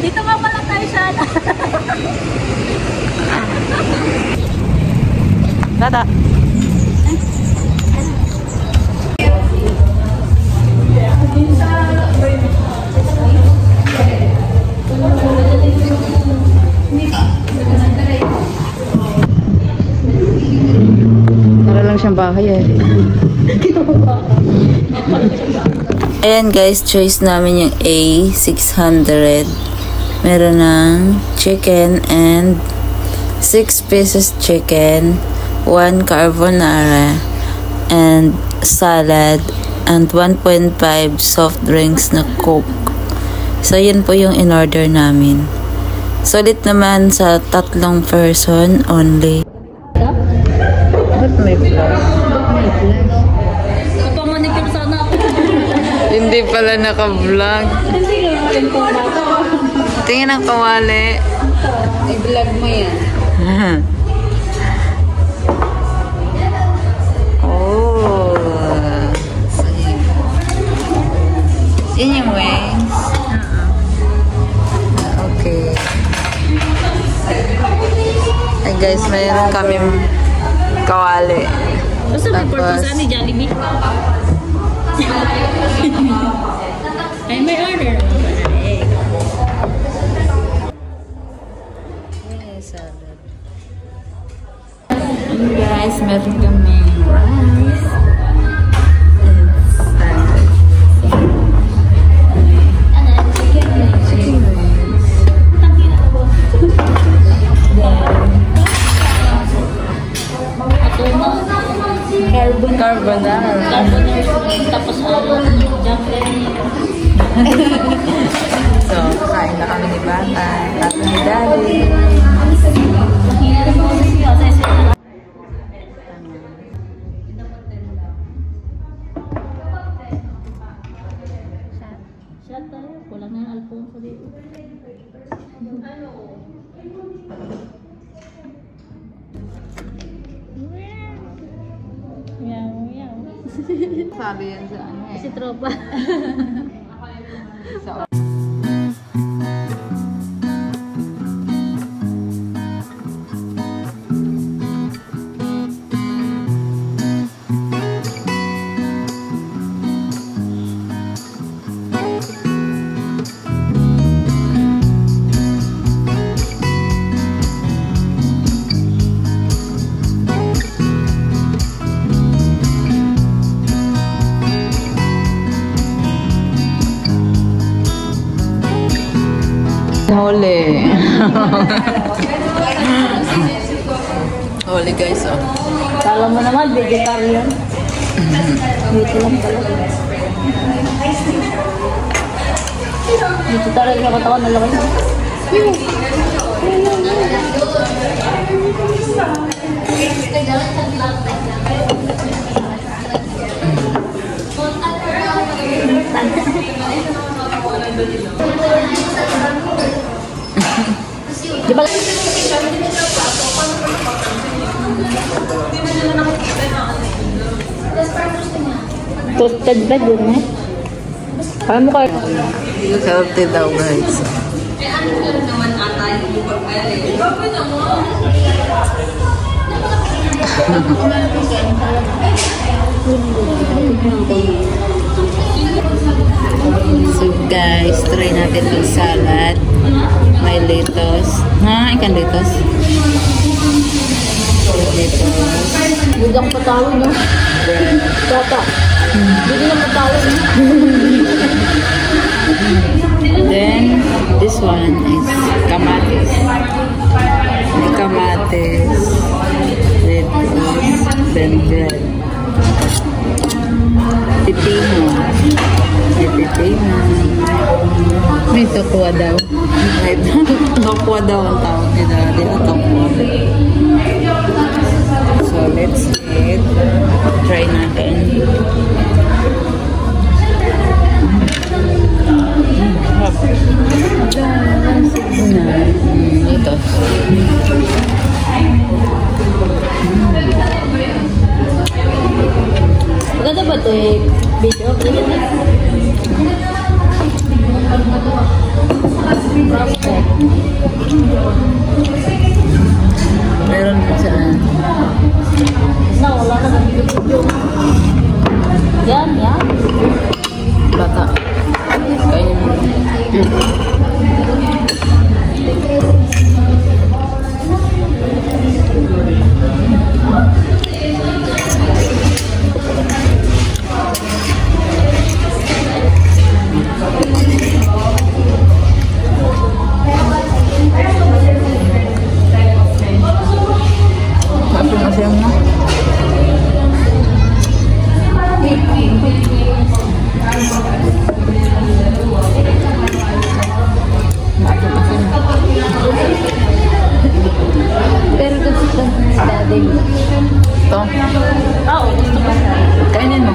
Dito nga pala tayo sa Tata. Para lang siyang bahay eh. Ayan guys, choice namin yung A600. Meron ng chicken and 6 pieces chicken, 1 carbonara, and salad, and 1.5 soft drinks na Coke. So, yun po yung in-order namin. Sulit naman sa 3 person only. Ba't may flash? Kapamanikip sana ako. Hindi pala naka-vlog. Tingin ang kawali. I-vlog mo yan. Oh. Yun yung wings. Okay. Ay guys, mayroon kami kawali. Basta may purpose ni Jollibee. Ay, may order naman pala eh. Salad. And guys, meron kami rice and salad. Chicken wings. Carbonara. Tapos So, kakain na kami ni Batay. At ni Daddy. Shot tayo. Kulang na yung Alfonso dito. Meow, meow. Sabi yan sa ano eh. Si tropa. Sa Huli. Huli guys, oh. Kala mo naman, vegetarian. Dito lang pala. Dito talaga sa katawan, nalaki na. Di ba? Toasted bread yun eh. Kaya mo kayo. Healthy daw guys. So guys, try natin yung salad. May lettuce. Ha? Ikan lettuce? Lettuce. Hindi ako patalo, no? Tata. Hindi na patalo, no? Then, this one is kamatis. May kamatis, lettuce, then bread. Pipino. May pipino. May tokwa daw. May tokwa daw ang tawag nila. Hindi na tokwa. So, let's eat. Try natin. Ito. Maganda ba ito eh? Video? Meron din saan. Na, wala na nag-video. Yan, yan. Bata. Kainin mo. Masih masih yang mana? Pero gusto sa daddy. Ito. Oo, gusto ko. Kainin mo.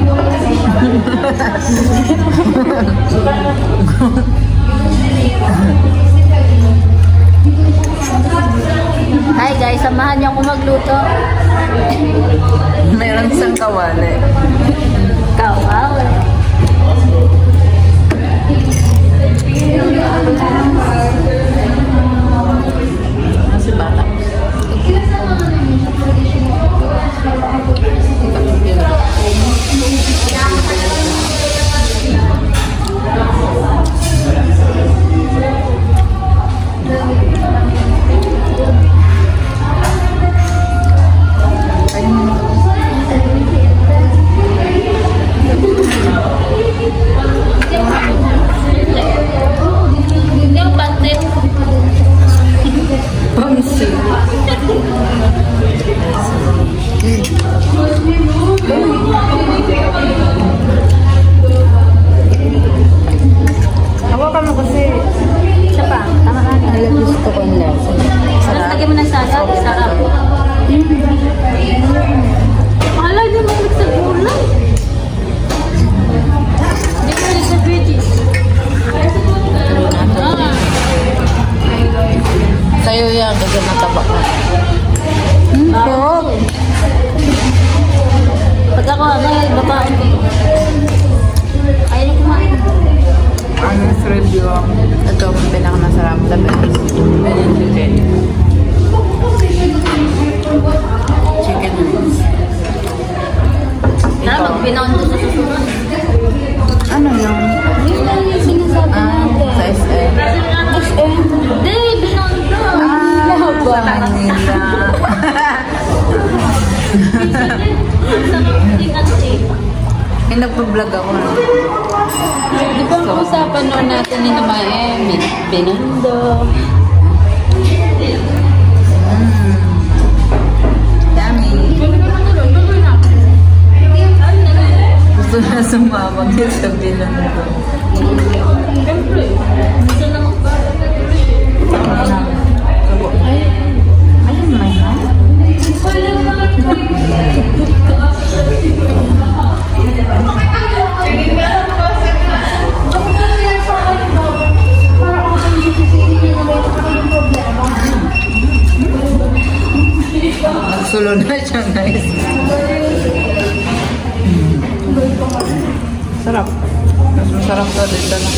Hi guys, samahan niyo ako magluto. Meron isang kawali. Kawali. Masih bata. Yung pantin. Pangsi. Hawakan mo kasi. Isa pa, tama na. Alam, gusto ko ang lasa. Tapos lagyan mo ng salad, sarap. Hala, di mo sa gulay. Di mo sa veggies. Sa'yo yan kasi mataba ka. Sarap. Pag ako, may babae. Ayaw na kumain. Honest review. Ito ang pinakamasarap na best. Chicken wings. Tara, mag-binown ko sa susunod. Ano yun? Yun lang yung sinasabi natin. Sa SM. SM? Hindi, binown ko. Manila. Eh, nagpa-vlog ako. Di ba ang usapan noon natin ni Namae, Binondo. Dami. Gusto na sumama din sa Binondo. Ayun, may ha? Nagsulod na siya, guys. Sarap. Mas masarap to dito na.